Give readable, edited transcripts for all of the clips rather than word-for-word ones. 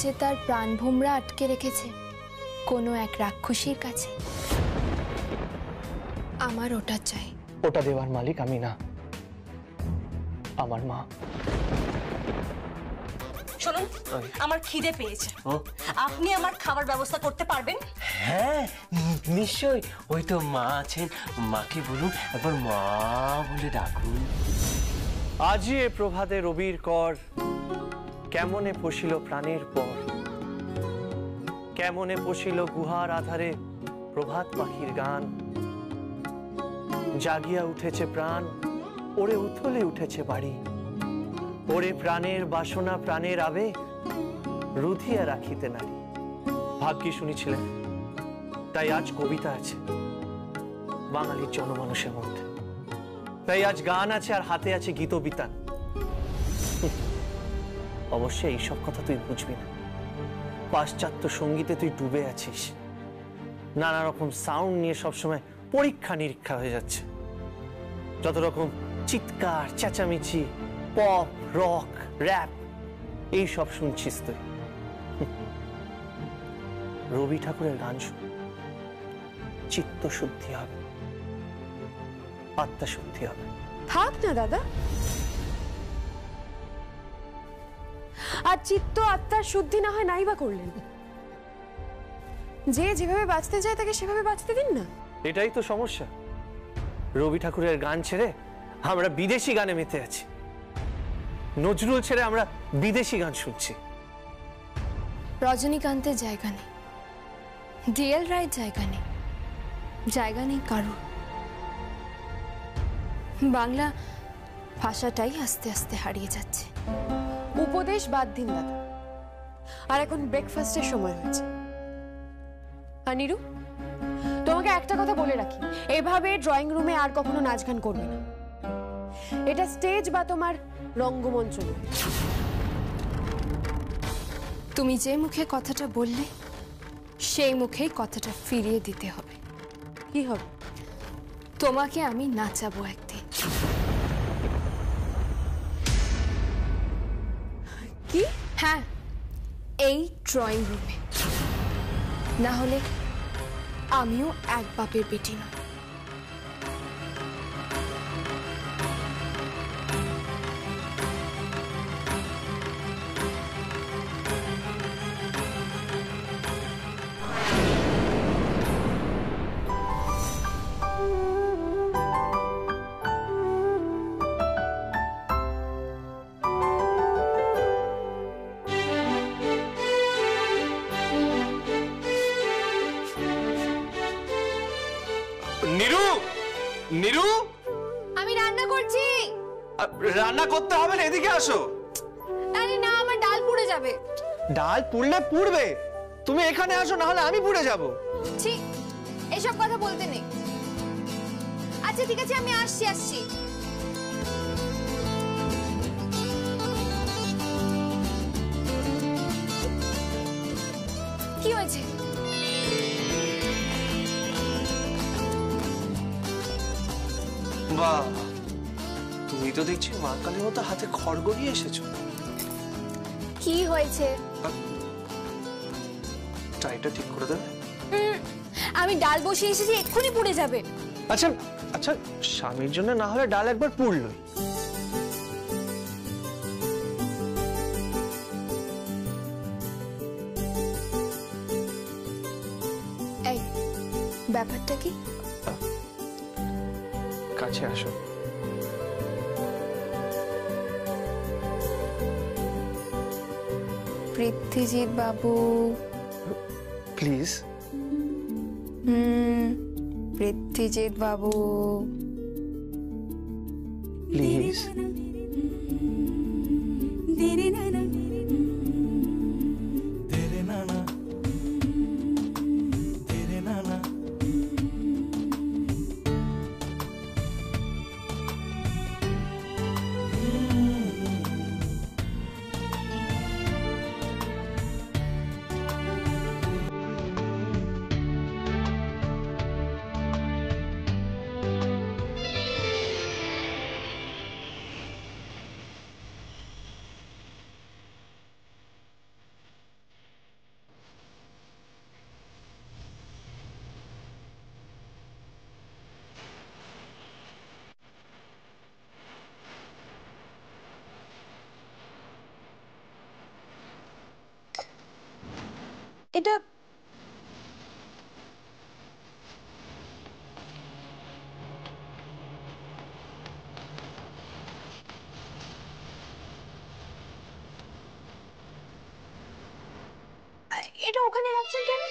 যে তার প্রাণভোমরা আটকে রেখেছে কোনো এক রাক্ষসীর কাছে, আমার ওটা চাই। ওটা দেওয়ার মালিক আমি না, আমার মা। শুনুন, আমার খিদে পেয়েছে, আপনি আমার খাবার ব্যবস্থা করতে পারবেন? হ্যাঁ নিশ্চয়ই, ওই তো মা আছেন, মাকে বলুন একবার মা বলে ডাকুন। আজি এ প্রভাতে রবির কর, কেমনে পশিল প্রাণের পর, কেমনে পশিল গুহার আধারে প্রভাত পাখির গান। জাগিয়া উঠেছে প্রাণ, ওরে উথলে উঠেছে বাড়ি, ওরে প্রাণের বাসনা প্রাণের আবেগ রুধিয়া রাখিতে নারী। ভাগ্যে শুনেছিলেন, তাই আজ কবিতা আছে বাঙালির জনমানুষের মধ্যে, তাই আজ গান আছে আর হাতে আছে গীত বিতান। অবশ্যই এইসব কথা তুই বুঝবি না, পাশ্চাত্য সঙ্গীতে তুই ডুবে আছিস, নানা রকম সাউন্ড নিয়ে সবসময় পরীক্ষা নিরীক্ষা হয়ে যাচ্ছে, যত রকম চিৎকার চেঁচামেচি পপ রক র‍্যাপ এই সব শুনছিস তুই। রবি ঠাকুরের গান শুন, চিত্ত শুদ্ধি হবে, আত্মা শুদ্ধি হবে। থাক না দাদা, আর চিত্ত আত্মার শুদ্ধি না হয় নাই বা করলেন, যে যেভাবে বাঁচতে চায় তাকে সেভাবে বাঁচতে দিন না। এটাই তো সমস্যা, রবি ঠাকুরের গান ছেড়ে আমরা বিদেশি গানে মেতে আছি, নজরুল ছেড়ে আমরা বিদেশি গান শুনছি। রজনীকান্তের জায়গা নেই, ডিএল রায়ের জায়গা নেই, জায়গা নেই কারোর। বাংলা ভাষাটাই আস্তে আস্তে হারিয়ে যাচ্ছে। উপদেশ বাদ দিন দাদা, আর এখন ব্রেকফাস্টের সময় হয়েছে। আর নিরু, তোমাকে একটা কথা বলে রাখি, এভাবে ড্রয়িং রুমে আর কখনো নাচ গান করবে না। এটা স্টেজ বা তোমার রঙ্গমঞ্চ নয়। তুমি যে মুখে কথাটা বললে সেই মুখেই কথাটা ফিরিয়ে দিতে হবে। কি হবে? তোমাকে আমি নাচাবো একদিন। কি? হ্যাঁ, এই ড্রয়িং রুমে, না হলে আমিও এক বাপের বেটি নই। নিরু, নিরু, আমি রান্না করছি। রান্না করতে হবে না, এদিকে আসো। আরে না, আমার ডাল পুড়ে যাবে। ডাল পুড়লে পুড়বে, তুমি এখানে আসো, না হলে আমি পুড়ে যাব। ছি, এসব কথা বলতে নেই। আচ্ছা ঠিক আছে, আমি আসছি। কি হয়েছে? বাহ, তুমি তো দেখছি মা কালীর মতো হাতে খড়গ নিয়ে এসেছো। কি হয়েছে? টাইটা ঠিক করে দেবে? আমি ডাল বসিয়ে এসেছি, এক্ষুনি পুড়ে যাবে। আচ্ছা আচ্ছা, স্বামীর জন্য না হলে ডাল একবার পুড়লই। এই ব্যাপারটা কি? কাছে আসো। পৃথ্বীজিৎ বাবু, প্লিজ। Prithwijit Babu, please. এটা এটা ওখানে রাখছেন কেন?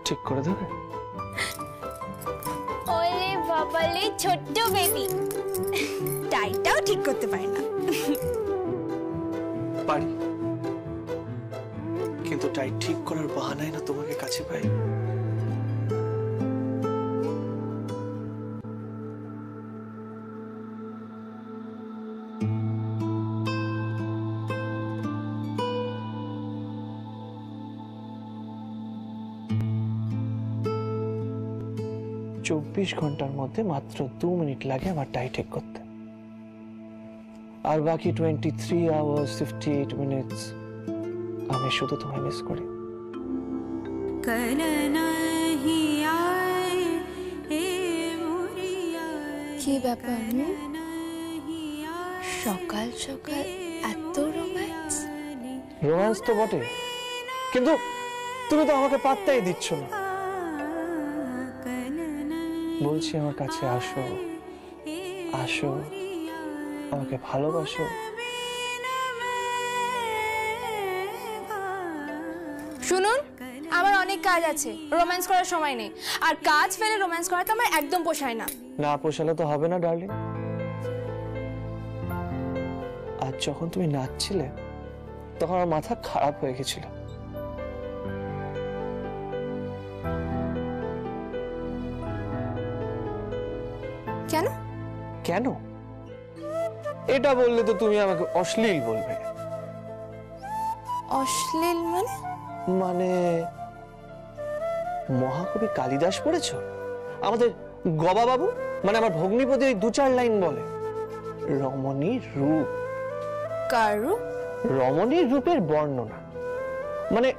ঠিক করে দেবে? ওরে বাবালে ছোট্ট বেবি, টাইটাও ঠিক করতে পারে না। পারি, কিন্তু টাই ঠিক করার বাহানায় না তোমাকে কাছে পাই। চব্বিশ ঘন্টার মধ্যে মাত্র 2 মিনিট লাগে আমার টাই ঠিক করতে, আর বাকি 23 hours 58 minutes আমি শুধু তোমায় মিস করি। কি ব্যাপার, সকাল সকাল এত রোম্যান্স? রোম্যান্স তো বটে, কিন্তু তুমি তো আমাকে পাত্তাই দিচ্ছ না। বলছি আমার কাছে আসো, আসো, আমাকে ভালোবাসো। শুনুন, আমার অনেক কাজ আছে, রোম্যান্স করার সময় নেই। আর কাজ ফেলে রোম্যান্স করাটা আমার একদম পোষায় না। না পোষালে তো হবে না ডার্লিং। আজ যখন তুমি নাচছিলে তখন আমার মাথা খারাপ হয়ে গেছিল। কেন? কেন? এটা বললে তো তুমি আমাকে অশ্লীল বলবে। অশ্লীল মানে? মানে মহাকবি কালিদাস পড়েছো? আমাদের গবা বাবু, মানে আমার ভগ্নিপতি, ওই 2-4 লাইন বলে রমণীর রূপ। কার রূপ? রমণীর রূপের বর্ণনা। মানে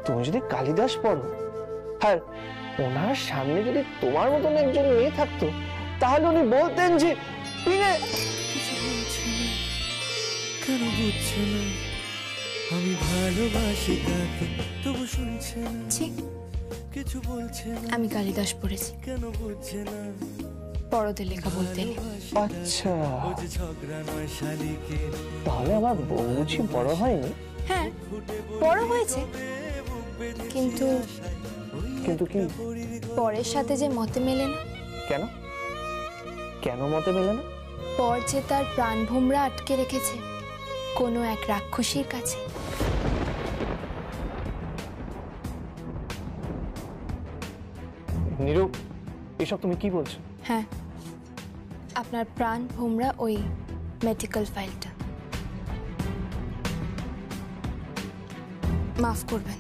তুমি যদি কালিদাস পড়ো আর ওনার সামনে যদি তোমার মতন একজন মেয়ে থাকতো, তাহলে উনি বলতেন যে কেন বুঝছে না আমি ভালোবাসি তাকে, তবু শুনছে না, কিছু বলছে না। আমি কালিদাস পড়েছি, কেন বুঝছে না বড়দের লেখা বলতে নেই। আচ্ছা, ঝগড়া নয় শালিকে। তাহলে আমার বউ বুঝি বড় হয়নি? হ্যাঁ, বড় হয়েছে, কিন্তু কিন্তু কি? পরের সাথে যে মতে মেলে না। কেন? কেন মতে মেলে না? পর যে তার প্রাণ ভোমরা আটকে রেখেছে কোনো এক রাক্ষসীর কাছে। নীরু, এসব তুমি কি বলছো? হ্যাঁ, আপনার প্রাণ ভোমরা ওই মেডিকেল ফাইলটা। মাফ করবেন,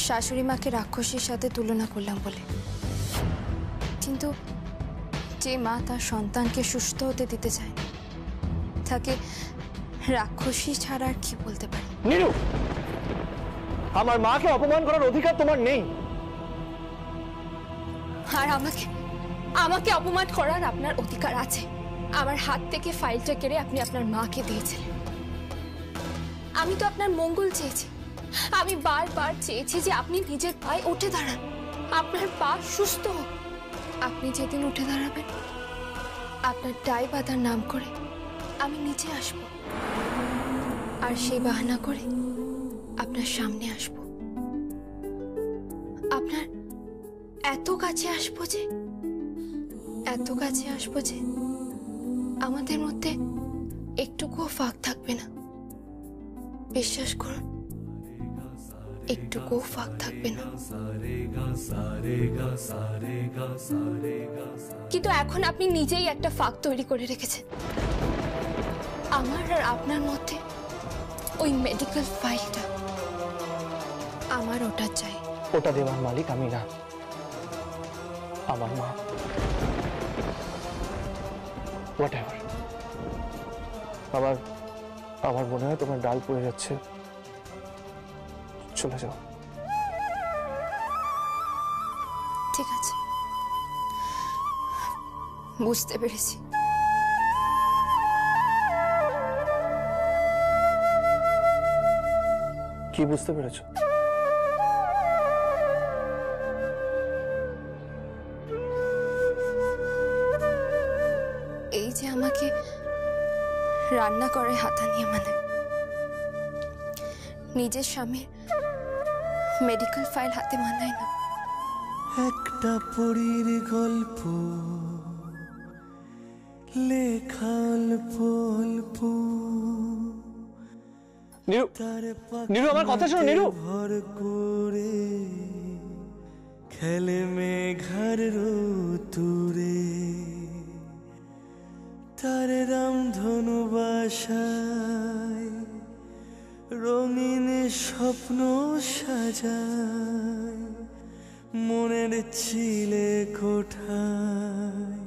শাশুড়ি মাকে রাক্ষসীর সাথে তুলনা করলাম বলে। কিন্তু যে মা তার সন্তানকে সুস্থ হতে দিতে চায় তাকে রাক্ষসী ছাড়া আর কি বলতে পারে? নীরু, আমার মাকে অপমান করার অধিকার তোমার নেই। আর আমাকে অপমান করার আপনার অধিকার আছে। আমার হাত থেকে ফাইলটা কেড়ে আপনি আপনার মাকে দিয়েছিলেন। আমি তো আপনার মঙ্গল চেয়েছি। আমি বারবার চেয়েছি যে আপনি নিজের পায়ে উঠে দাঁড়ান, আপনার পা সুস্থ হোক। আপনি যেদিন উঠে দাঁড়াবেন, আপনার টাই বাঁধার নাম করে আমি নিচে আসব, আর সেই বাহানা করে আপনার সামনে আসব। আপনার এত কাছে আসবো যে, এত কাছে আসবো যে আমাদের মধ্যে একটুকুও ফাঁক থাকবে না। বিশ্বাস করুন, একটুকুও ফাঁক থাকবে না। কিন্তু এখন আপনি নিজেই একটা ফাঁক তৈরি করে রেখেছেন। আমার আর আপনার মধ্যে ওই মেডিকেল ফাইলটা, আমার ওটা চাই। ওটা দেওয়ার মালিক আমি না। আমার মা, হোয়াটএভার। আমার মনে হয় তোমার ডাল পড়ে যাচ্ছে, চলে যাও। ঠিক আছে, বুঝতে পেরেছি। কি বুঝতে পেরেছো? এই যে আমাকে রান্না করে হাতানিয়ে, মানে নিজের স্বামীর মেডিকেল ফাইল হাতে মানায় না। একটা পরীর গল্প লেখা অল্প অল্প, নীরু, তার নীরু, আমার কথা শোনো নীরু। ভর করে খেলে মেঘার রতুরে, তার রামধনু বাসায় রঙিন স্বপ্ন সাজায়, মনের ছিলে কোঠায়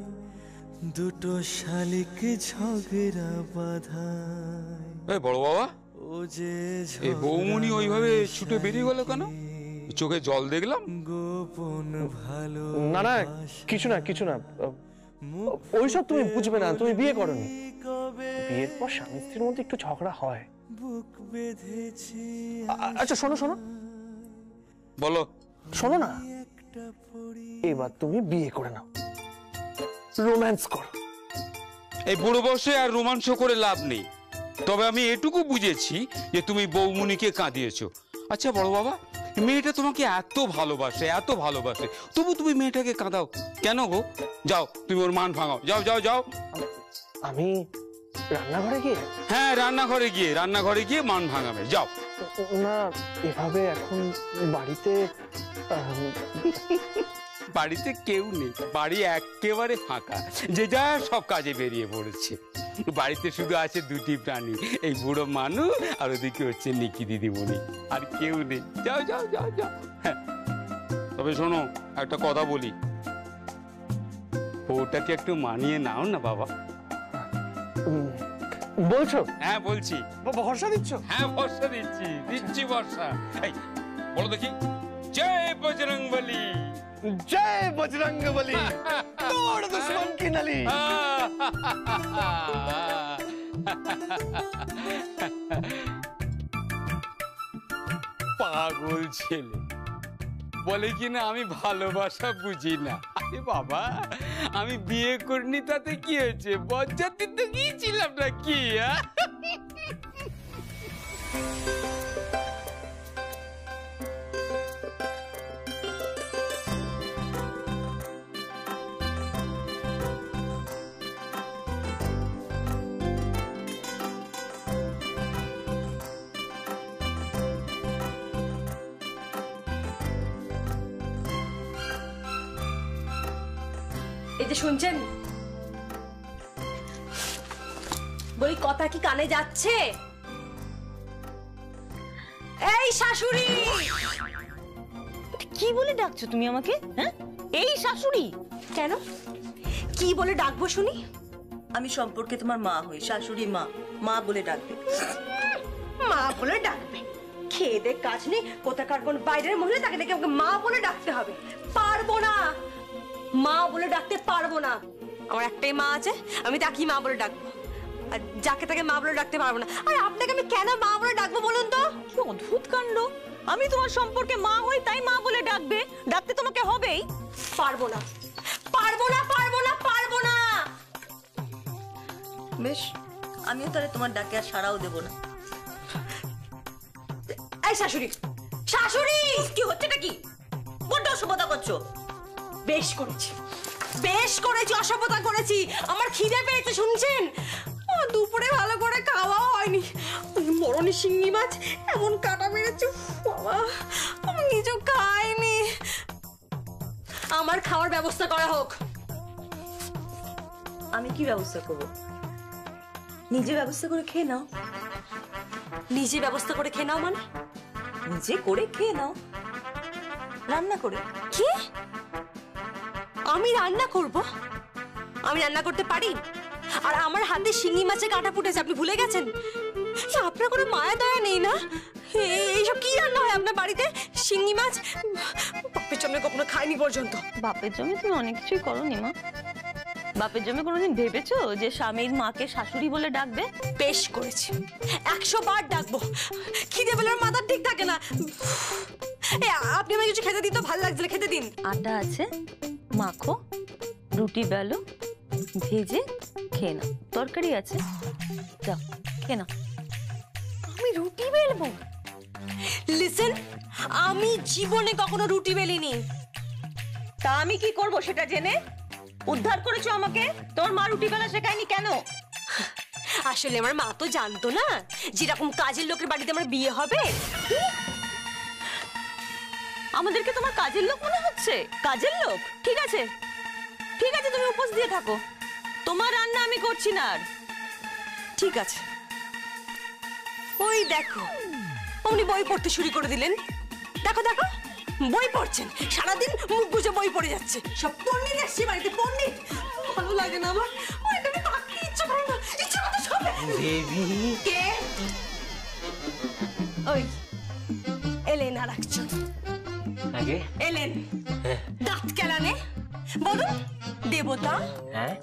দুটো শালিক ঝগড়া বাধায়। বড় বাবা, ও যে এই বৌমনি ওইভাবে ছুটে বেরিয়ে গেল কেন? চোখে জল দেখলাম। গোপন ভালো না না, কিছু না কিছু না, ওইসব তুমি বুঝবে না, তুমি বিয়ে করনি। বিয়ের পর স্বামী স্ত্রীর মধ্যে একটু ঝগড়া হয়। বুক বেঁধেছি। আচ্ছা শোনো শোনো, বলো। শোনো না, এবার তুমি বিয়ে করে নাও, রোম্যান্স করো। এই বুড়ো বয়সে আর রোমাঞ্চ করে লাভ নেই। তবে আমি এটুকু বুঝেছি যে তুমি বৌমনিকে কাঁদিয়েছো। আচ্ছা বড় বাবা, মেয়েটা তোমাকে এত ভালোবাসে, এত ভালোবাসে, তবু তুমি মেয়েটাকে কাঁদাও কেন গো? যাও তুমি ওর মান ভাঙাও, যাও যাও যাও। আমি রান্নাঘরে গিয়ে? হ্যাঁ, রান্নাঘরে গিয়ে মান ভাঙাবে, যাও। না, এভাবে এখন বাড়িতে বাড়িতে কেউ নেই, বাড়ি একেবারে ফাঁকা, যে যা সব কাজে বেরিয়ে পড়েছে। বাড়িতে শুধু আছে দুটি প্রাণী, এই বুড়ো মানুষ আর ওদিকে হচ্ছে নিকি দিদিমণি, আর কেউ নেই। যাও যাও যাও যাও। হ্যাঁ, তবে শোনো, একটা কথা বলি, বউটাকে একটু মানিয়ে নাও না বাবা। বলছো? হ্যাঁ বলছি। ভরসা দিচ্ছ? হ্যাঁ ভরসা দিচ্ছি ভরসা। এই বলো দেখি, জয় বজরংবলী। জয় বজরংবলী, তোড় দুশ্মন কি নলি। পাগল ছেলে বলে কিনা আমি ভালোবাসা বুঝি না। আরে বাবা, আমি বিয়ে করিনি তাতে কি হয়েছে? বরযাত্রী তো গিয়েছিলাম না কি? এই যে শুনছেন, বলি কথা কি কানে যাচ্ছে? এই শাশুড়ি! কি বলে ডাকছো তুমি আমাকে? হ্যাঁ, এই শাশুড়ি কেন? কি বলে ডাকবো শুনি? আমি সম্পর্কে তোমার মা হই, শাশুড়ি মা, মা বলে ডাকবে। মা বলে ডাকবে? খেয়ে দে কাজ নেই, কোথাকার কোন বাইরের মহিলা, তাকে দেখে আমাকে মা বলে ডাকতে হবে? পারবো না, মা বলে ডাকতে পারবো না। আমার একটাই মা আছে, আমি তাকেই মা বলে ডাকবো, আর যাকে তাকে মা বলে ডাকতে পারবো না। আর আপনাকে আমি কেন মা বলে ডাকবো বলুন তো? কি অদ্ভুত কাণ্ড! আমি তোমার সম্পর্কে মা হই, তাই মা বলে ডাকবে, ডাকতে তোমাকে হবেই। পারবো না, পারবো না, পারবো না, পারবো না। বেশ, আমিও তাহলে তোমার ডাকে আর সাড়াও দেবো না। এই শাশুড়ি, শাশুড়ি! কি হচ্ছেটা কি? বড্ড অসভ্যতা করছো। বেশ করেছি, বেশ করেছি, অসভ্যতা করেছি। আমার খিদে পেয়েছে, শুনছেন? দুপুরে ভালো করে খাওয়াও হয়নি, ওই মরণী শিঙ্গি মাছ এমন কাটা মেরেছে বাবা, আমি কিছু খাইনি। আমার খাওয়ার ব্যবস্থা করা হোক। আমি কি ব্যবস্থা করবো? নিজে ব্যবস্থা করে খেয়ে নাও। নিজে ব্যবস্থা করে খেয়ে নাও মানে? নিজে করে খেয়ে নাও, রান্না করে। কি? আমি রান্না করব? আমি রান্না করতে পারি? আর আমার হাতে শিঙি মাছের কাঁটা ফুটেছে, আপনি ভুলে গেছেন? আপনার কোনো মায়া দয়া নেই না? এইসব কি রান্না হয় আপনার বাড়িতে? শিঙি মাছ বাপের জন্য কখনো খাইনি পর্যন্ত। বাপের জমি তুমি অনেক কিছুই করোনি মা। বাপের জমি কোনোদিন ভেবেছো যে স্বামীর মাকে শাশুড়ি বলে ডাকবে? বেশ করেছি, 100 বার ডাকবো। খিদে পেলে মাথা ঠিক থাকে না। আপনি আমাকে কিছু খেতে দিন তো, ভালো লাগছিল, খেতে দিন। আটা আছে, মাখো, রুটি বেলো, ভেজে খেয়ে নাও। তরকারি আছে, যাও খেয়ে নাও। আমি রুটি বেলবো? লিসেন, আমি জীবনে কখনো রুটি বেলিনি। তা আমি কি করব সেটা জেনে? উদ্ধার করেছো আমাকে। তোর মা রুটি বেলা শেখায়নি কেন? আসলে আমার মা তো জানতো না যেরকম কাজের লোকের বাড়িতে আমার বিয়ে হবে। আমাদেরকে তোমার কাজের লোক মনে হচ্ছে? কাজের লোক? ঠিক আছে ঠিক আছে, তুমি উপোস দিয়ে থাকো, তোমার রান্না আমি করছি না আর। ঠিক আছে। ওই দেখো, উনি বই পড়তে শুরু করে দিলেন। দেখো দেখো, বই পড়ছেন, সারাদিন মুখ বুঝে বই পড়ে যাচ্ছে। সব পণ্ডিত আসছে বাড়িতে, পণ্ডিত। ভালো লাগে না আমার, ওইখানে থাকতে ইচ্ছা করে না, ইচ্ছা মতো সব। দেবী কে? ওই এলেন আর একজন। আগে এলেন, দাঁত কেলানে। বলুন, দেবতা? হ্যাঁ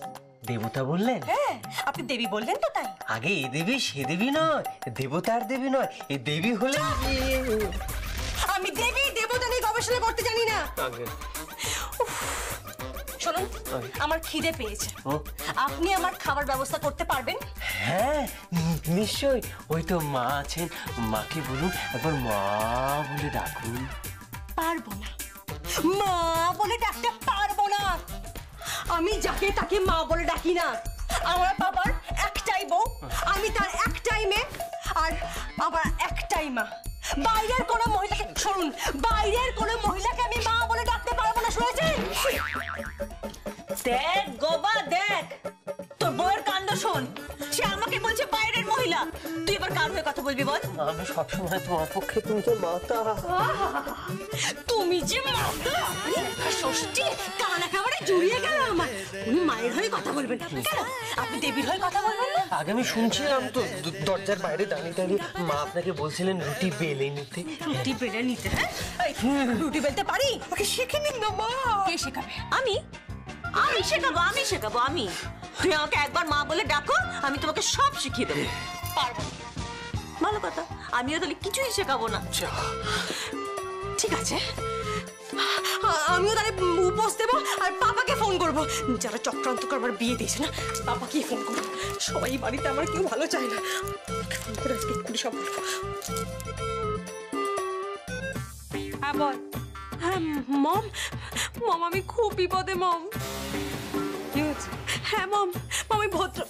দেবতা বললেন? হ্যাঁ, আপনি দেবী বললেন তো, তাই। আগে এ দেবী সে দেবী নয়, দেবতার দেবী নয়, এ দেবী হলেন। আমি দেবী দেবতা নিয়ে গবেষণা করতে জানি না। শুনুন, আমার খিদে পেয়েছে, আপনি আমার খাবার ব্যবস্থা করতে পারবেন? হ্যাঁ নিশ্চয়ই, ওই তো মা আছেন, মাকে বলুন একবার মা বলে ডাকুন। পারবো না, মা বলে ডাকতে পারবো না। আমি যাকে তাকে মা বলে ডাকি না। আমার বাবার একটাই বউ, আমি তার একটাই মেয়ে, আর আমার একটাই মা। বাইরের কোনো মহিলাকে, শুনুন, বাইরের কোনো মহিলাকে আমি মা বলে ডাকতে পারবো না, শুনেছেন? দেখ গোবা, দেখ তোর বউয়ের কাণ্ড শোন। সে আমাকে বলছে বাইরের মহিলা। তুই এবার কার হয়ে কথা বলবি বল? আমি সবসময় তোমার পক্ষে, তুমি তো মাতা। তুমি যে মাতা, ষষ্ঠী কান একেবারে জুড়িয়ে গেল আমার। উনি মায়ের হয়ে কথা বলবেন কেন? আপনি দেবীর হয়ে কথা বলবেন না? আগে আমি শুনছিলাম তো দরজার বাইরে দাঁড়িয়ে দাঁড়িয়ে মা আপনাকে বলছিলেন রুটি বেলে নিতে। রুটি বেলে নিতে? হ্যাঁ, রুটি বেলতে পারি? ওকে শিখে নিন না মা। কে শেখাবে? আমি আমি শেখাবো, আমি শেখাবো, আমি। তুই আমাকে একবার মা বলে ডাকো, আমি তোমাকে সব শিখিয়ে দেবো। পারবো? ভালো কথা, আমিও তাহলে কিছুই শেখাবো না। ঠিক আছে, আমিও তাহলে উপোস দেবো আর পাপাকে ফোন করবো। যারা চক্রান্ত করবার বিয়ে দিয়েছে না, পাপাকেই ফোন করবো। সবাই বাড়িতে আমার কেউ ভালো চায় না, ফোন করে আজকে একটু সব বলবো। হ্যাঁ বল। হ্যাঁ মম, মম আমি খুব বিপদে মম। কি হয়েছে? হ্যাঁ মম, আমি ভদ্র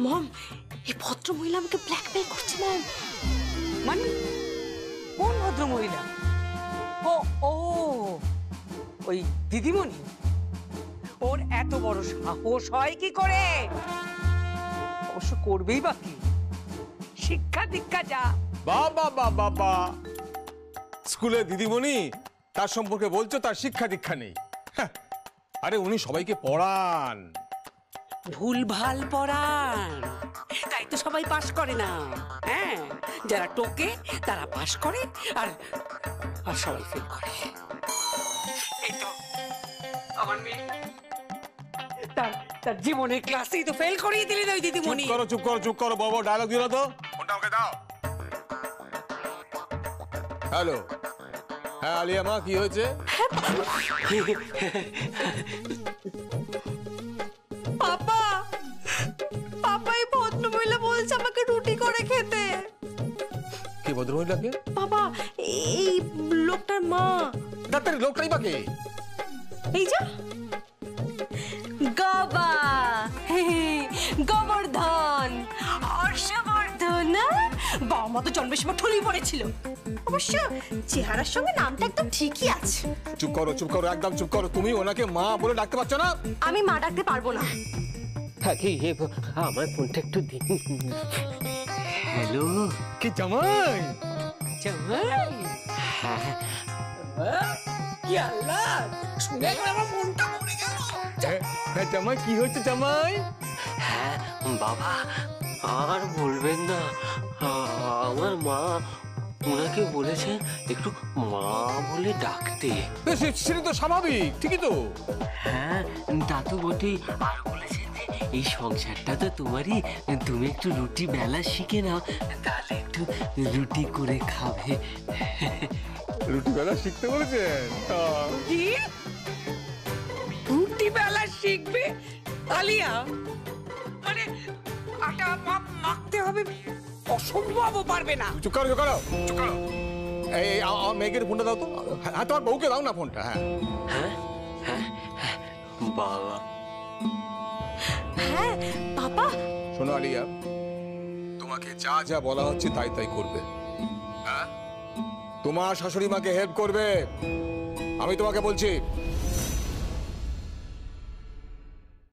মম, এই ভদ্র মহিলা আমাকে ব্ল্যাকমেল করছে মম। মানে কোন ভদ্র মহিলা? ও ও ওই দিদিমণি? ওর এত বড় সাহস হয় কি করে? অবশ্য করবেই বা কি, শিক্ষা দীক্ষা যা। বাবা বাবা বাবা, স্কুলে দিদিমণি, তার সম্পর্কে বলছো তার শিক্ষা দীক্ষা নেই? হ্যাঁ, আরে উনি সবাইকে পড়ান। ভুলভাল পড়ান, তাই তো সবাই পাস করে না। হ্যাঁ, যারা টোকে তারা পাস করে, আর আর সবাই ফেল করে। এই তো আমার মেয়ে, তার জীবনের ক্লাসেই তো ফেল করিয়ে দিলেন ওই দিদিমণি। চুপ করো চুপ করো চুপ করো বাবা, ডায়লগ দিল তো, ফোনটা আমাকে দাও। হ্যালো, হ্যাঁ আলিয়া মা, কি হয়েছে? পাপা, পাপা এই ভদ্র মহিলা বলছে আমাকে রুটি করে খেতে। কি ভদ্রমহিলাকে? বাবা, এই লোকটার মা। ডাক্তার লোকটাই বা কে? এই যা গবা, গোবর্ধন, হর্ষবর্ধন না? বাবা মা তো জন্মের সময় ঠুলি পড়েছিল। অবশ্য চেহারার সঙ্গে নামটা একদম ঠিকই আছে। চুপ করো চুপ করো, একদম চুপ করো। তুমি ওনাকে মা বলে ডাকতে পারছো না? আমি মা ডাকতে পারবো না। আমার ফোনটা একটু দিন। হ্যালো, কি জামাই? জামাই? কি আল্লাহ, শুনে একবার আমার মনটা মরে গেল। হ্যাঁ জামাই, কি হচ্ছে জামাই? হ্যাঁ বাবা, আর বলবেন না, আমার মা ওনাকে বলেছেন একটু মা বলে ডাকতে। সেটা তো স্বাভাবিক, ঠিকই তো। হ্যাঁ তা তো বটেই, আর বলেছেন যে এই সংসারটা তো তোমারই, তুমি একটু রুটি বেলা শিখে নাও, তাহলে একটু রুটি করে খাবে। রুটি বেলা শিখতে বলেছেন? কি রুটি বেলা শিখবে আলিয়া? মানে আটা মাখতে হবে, অসম্ভবও পারবে না। চুপ করো, চুপ করো, চুপ করো। এই আমার মেয়েকে ফোনটা দাও তো। হ্যাঁ তোমার বউকে দাও না ফোনটা। হ্যাঁ হ্যাঁ হ্যাঁ বাবা। হ্যাঁ বাবা। শোনো আলিয়া, তোমাকে যা যা বলা হচ্ছে তাই তাই করবে। হ্যাঁ, তোমার শাশুড়ি মাকে হেল্প করবে, আমি তোমাকে বলছি।